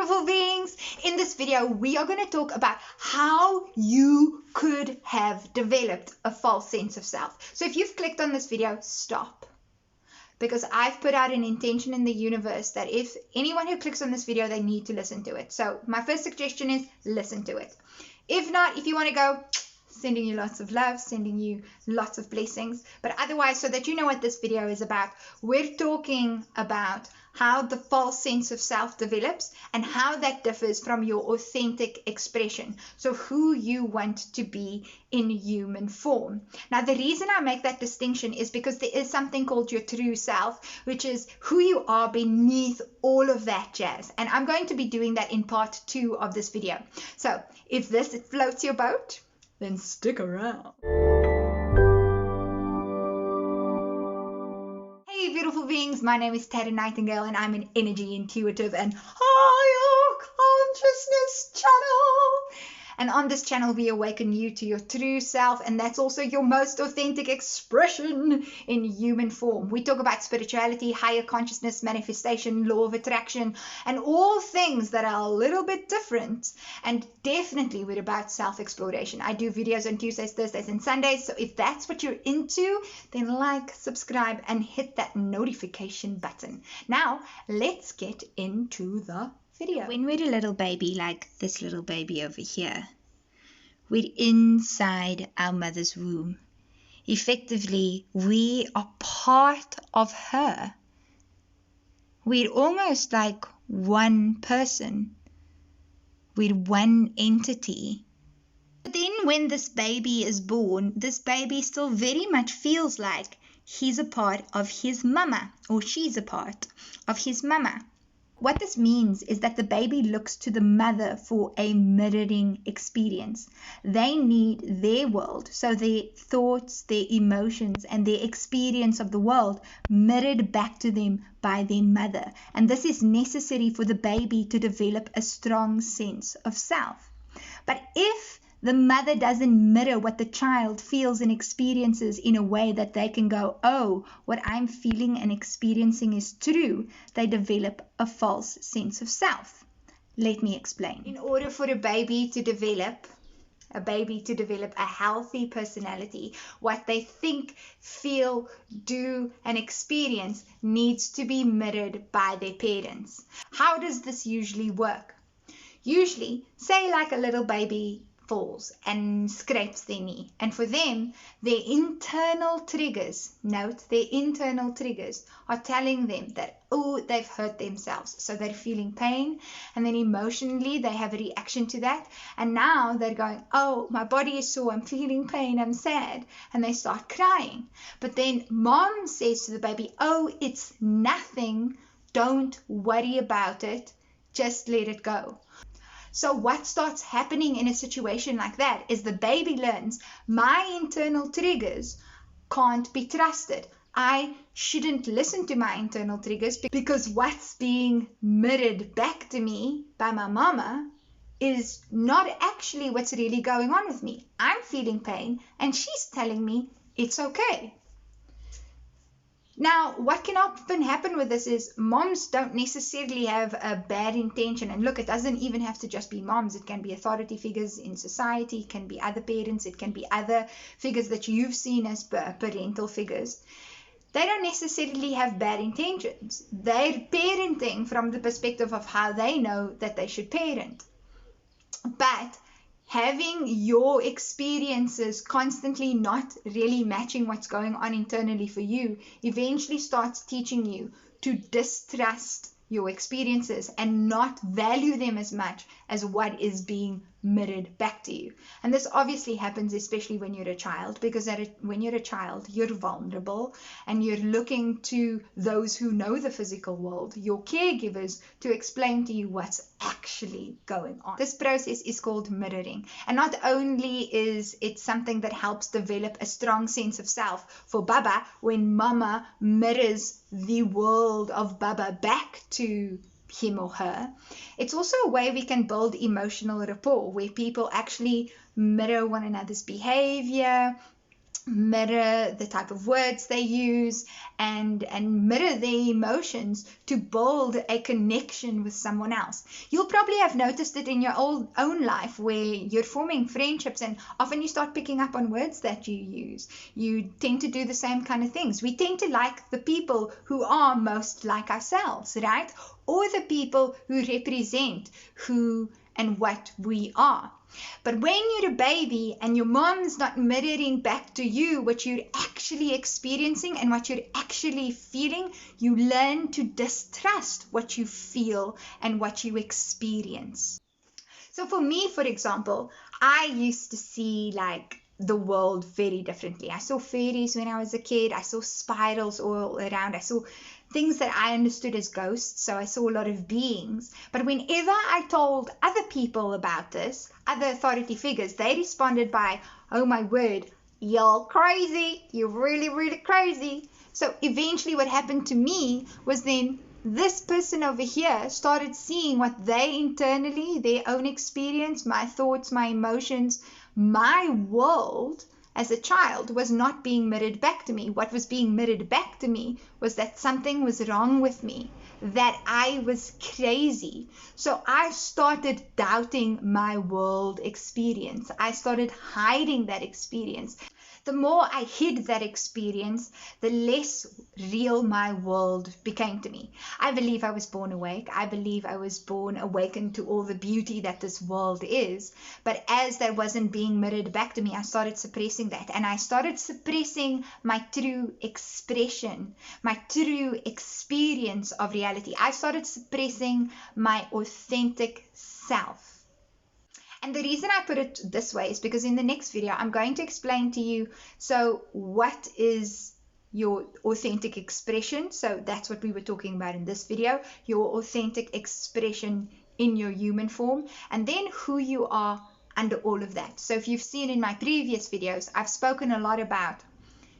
beautiful beings. In this video, we are going to talk about how you could have developed a false sense of self. So if you've clicked on this video, stop. Because I've put out an intention in the universe that if anyone who clicks on this video, they need to listen to it. So my first suggestion is listen to it. If not, if you want to go, sending you lots of love, sending you lots of blessings. But otherwise, so that you know what this video is about, we're talking about how the false sense of self develops and how that differs from your authentic expression. So who you want to be in human form. Now, the reason I make that distinction is because there is something called your true self, which is who you are beneath all of that jazz. And I'm going to be doing that in part 2 of this video. So if this floats your boat, then stick around. Hey beautiful beings, my name is Tara Nightingale and I'm an energy intuitive and higher consciousness channel. And on this channel we awaken you to your true self, and that's also your most authentic expression in human form. We talk about spirituality, higher consciousness, manifestation, law of attraction, and all things that are a little bit different. And definitely we're about self-exploration. I do videos on Tuesdays, Thursdays, and Sundays. So if that's what you're into, then like, subscribe, and hit that notification button. Now, let's get into the video. When we're a little baby, like this little baby over here, we're inside our mother's womb. Effectively, we are part of her. We're almost like one person. We're one entity. But then when this baby is born, this baby still very much feels like he's a part of his mama, or she's a part of his mama. What this means is that the baby looks to the mother for a mirroring experience. They need their world, so their thoughts, their emotions, and their experience of the world mirrored back to them by their mother. And this is necessary for the baby to develop a strong sense of self. But if the mother doesn't mirror what the child feels and experiences in a way that they can go, oh, what I'm feeling and experiencing is true, they develop a false sense of self. Let me explain. In order for a baby to develop a healthy personality, what they think, feel, do, and experience needs to be mirrored by their parents. How does this usually work? Usually, say like a little baby falls and scrapes their knee, and for them their internal triggers are telling them that, oh, they've hurt themselves, so they're feeling pain, and then emotionally they have a reaction to that, and now they're going, oh, my body is sore, I'm feeling pain, I'm sad, and they start crying. But then mom says to the baby, oh, it's nothing, don't worry about it, just let it go. So what starts happening in a situation like that is the baby learns my internal triggers can't be trusted. I shouldn't listen to my internal triggers because what's being mirrored back to me by my mama is not actually what's really going on with me. I'm feeling pain and she's telling me it's okay. Now, what can often happen with this is moms don't necessarily have a bad intention. And look, it doesn't even have to just be moms. It can be authority figures in society. It can be other parents. It can be other figures that you've seen as parental figures. They don't necessarily have bad intentions. They're parenting from the perspective of how they know that they should parent. But having your experiences constantly not really matching what's going on internally for you eventually starts teaching you to distrust your experiences and not value them as much as what is being mirrored back to you. And this obviously happens especially when you're a child, because when you're a child, you're vulnerable and you're looking to those who know the physical world, your caregivers, to explain to you what's actually going on. This process is called mirroring. And not only is it something that helps develop a strong sense of self for Baba when Mama mirrors the world of Baba back to him or her, it's also a way we can build emotional rapport where people actually mirror one another's behavior mirror the type of words they use, and mirror their emotions to build a connection with someone else. You'll probably have noticed it in your own life where you're forming friendships, and often you start picking up on words that you use. You tend to do the same kind of things. We tend to like the people who are most like ourselves, right? Or the people who represent who and what we are. But when you're a baby and your mom's not mirroring back to you what you're actually experiencing and what you're actually feeling, you learn to distrust what you feel and what you experience. So for me, for example, I used to see like the world very differently. I saw fairies when I was a kid. I saw spirals all around. I saw things that I understood as ghosts. So I saw a lot of beings. But whenever I told other people about this, other authority figures, they responded by, "Oh my word, you're crazy. You're really, really crazy." So eventually what happened to me was then this person over here started seeing what they internally, their own experience, my thoughts, my emotions, my world as a child was not being mirrored back to me. What was being mirrored back to me was that something was wrong with me, that I was crazy. So I started doubting my world experience. I started hiding that experience. The more I hid that experience, the less real my world became to me. I believe I was born awake. I believe I was born awakened to all the beauty that this world is. But as that wasn't being mirrored back to me, I started suppressing that. And I started suppressing my true expression, my true experience of reality. I started suppressing my authentic self. And the reason I put it this way is because in the next video, I'm going to explain to you, so what is your authentic expression? So that's what we were talking about in this video, your authentic expression in your human form, and then who you are under all of that. So if you've seen in my previous videos, I've spoken a lot about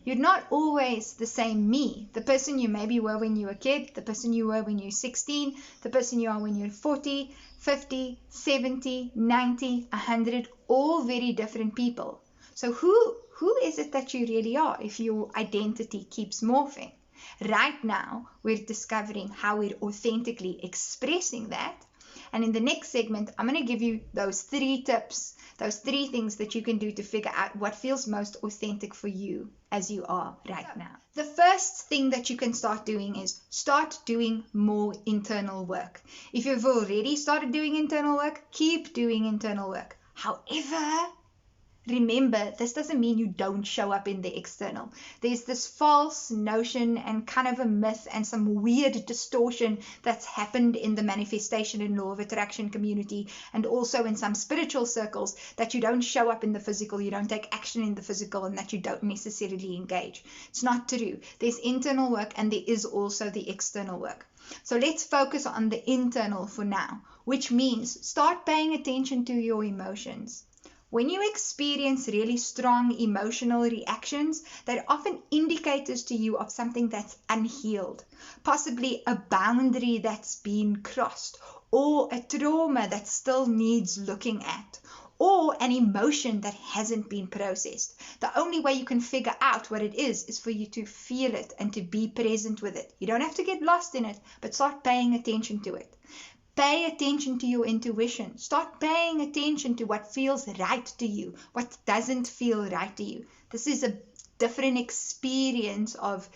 you're not always the same me. The person you maybe were when you were a kid, the person you were when you're 16, the person you are when you're 40, 50, 70, 90, 100, all very different people. So who is it that you really are if your identity keeps morphing? Right now, we're discovering how we're authentically expressing that. And in the next segment, I'm going to give you those 3 tips, those 3 things that you can do to figure out what feels most authentic for you as you are right now. The first thing that you can start doing is start doing more internal work. If you've already started doing internal work, keep doing internal work. However, remember, this doesn't mean you don't show up in the external. There's this false notion and kind of a myth and some weird distortion that's happened in the manifestation and law of attraction community and also in some spiritual circles that you don't show up in the physical, you don't take action in the physical, and that you don't necessarily engage. It's not true. There's internal work and there is also the external work. So let's focus on the internal for now, which means start paying attention to your emotions. When you experience really strong emotional reactions, they're often indicators to you of something that's unhealed, possibly a boundary that's been crossed, or a trauma that still needs looking at, or an emotion that hasn't been processed. The only way you can figure out what it is for you to feel it and to be present with it. You don't have to get lost in it, but start paying attention to it. Pay attention to your intuition. Start paying attention to what feels right to you, what doesn't feel right to you. This is a different experience of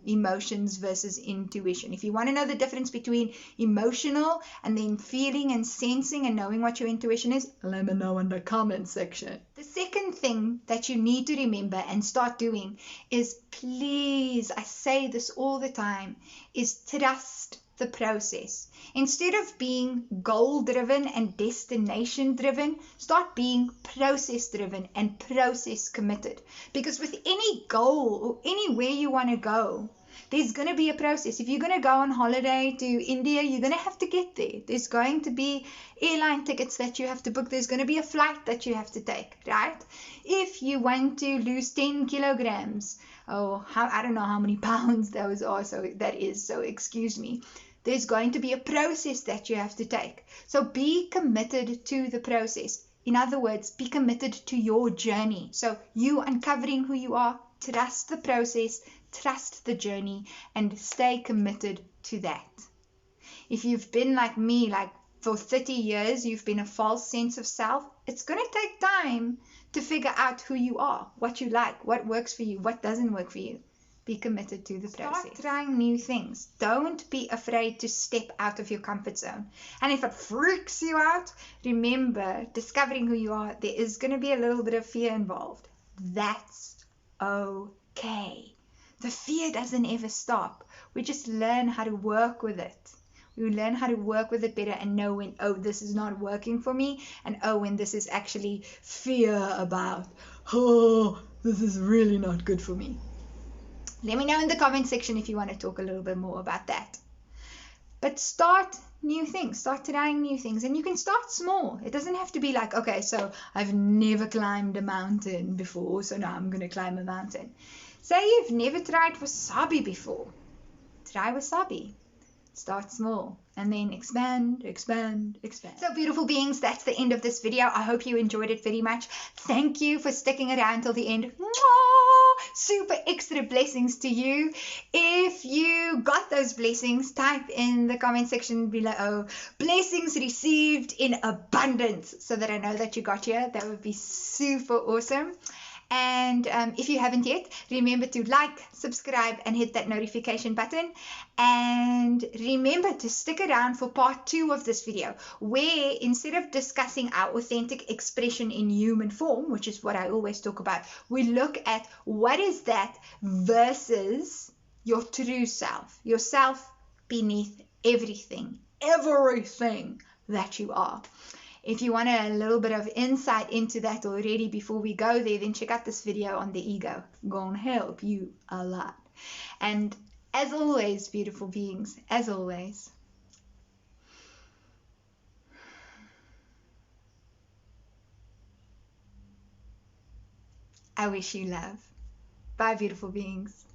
emotions versus intuition. If you want to know the difference between emotional and then feeling and sensing and knowing what your intuition is, let me know in the comment section. The second thing that you need to remember and start doing is, please, I say this all the time, is trust the process. Instead of being goal-driven and destination-driven, start being process-driven and process-committed. Because with any goal or anywhere you want to go, there's going to be a process. If you're going to go on holiday to India, you're going to have to get there. There's going to be airline tickets that you have to book. There's going to be a flight that you have to take, right? If you want to lose 10 kilograms, I don't know how many pounds those are, so excuse me. There's going to be a process that you have to take. So be committed to the process. In other words, be committed to your journey. So you uncovering who you are, trust the process, trust the journey, and stay committed to that. If you've been like me, like for 30 years, you've been a false sense of self, it's going to take time to figure out who you are, what you like, what works for you, what doesn't work for you. Be committed to the process. Start trying new things. Don't be afraid to step out of your comfort zone. And if it freaks you out, remember, discovering who you are, there is going to be a little bit of fear involved. That's okay. The fear doesn't ever stop. We just learn how to work with it. We learn how to work with it better and know when, oh, this is not working for me, and oh, when this is actually fear about, oh, this is really not good for me. Let me know in the comment section if you want to talk a little bit more about that. But start new things, start trying new things, and you can start small. It doesn't have to be like, okay, so I've never climbed a mountain before, so now I'm going to climb a mountain. Say you've never tried wasabi before. Try wasabi. Start small and then expand, expand, expand. So beautiful beings, that's the end of this video. I hope you enjoyed it very much. Thank you for sticking around till the end. Mwah! Super extra blessings to you. If you got those blessings, type in the comment section below, blessings received in abundance, so that I know that you got here. That would be super awesome. And if you haven't yet, remember to like, subscribe, and hit that notification button. And remember to stick around for part 2 of this video, where instead of discussing our authentic expression in human form, which is what I always talk about, we look at what is that versus your true self, yourself beneath everything that you are. If you want a little bit of insight into that already before we go there, then check out this video on the ego. Gonna help you a lot. And as always, beautiful beings, as always, I wish you love. Bye, beautiful beings.